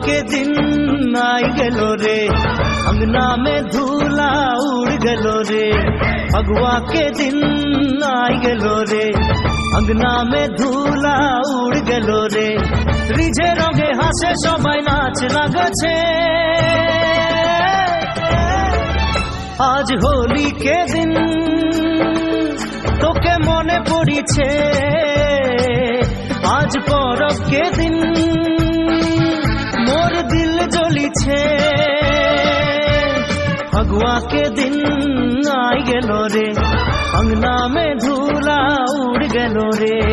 के दिन आई गेलो रे, अंगना में धूला उड़ गेलो रे। फगुआ के दिन आई गेलो रे, अंगना में धूला उड़ गेलो रे। रिझे रंगे हासे सबाई नाच लागछे, आज होली के दिन तोके मने पड़िछे। आज परब के दिन मोर दिल জ্বলিছে। फगुआ के दिन आई गेलो रे, अंगना में धूला उड़ गेलो रे।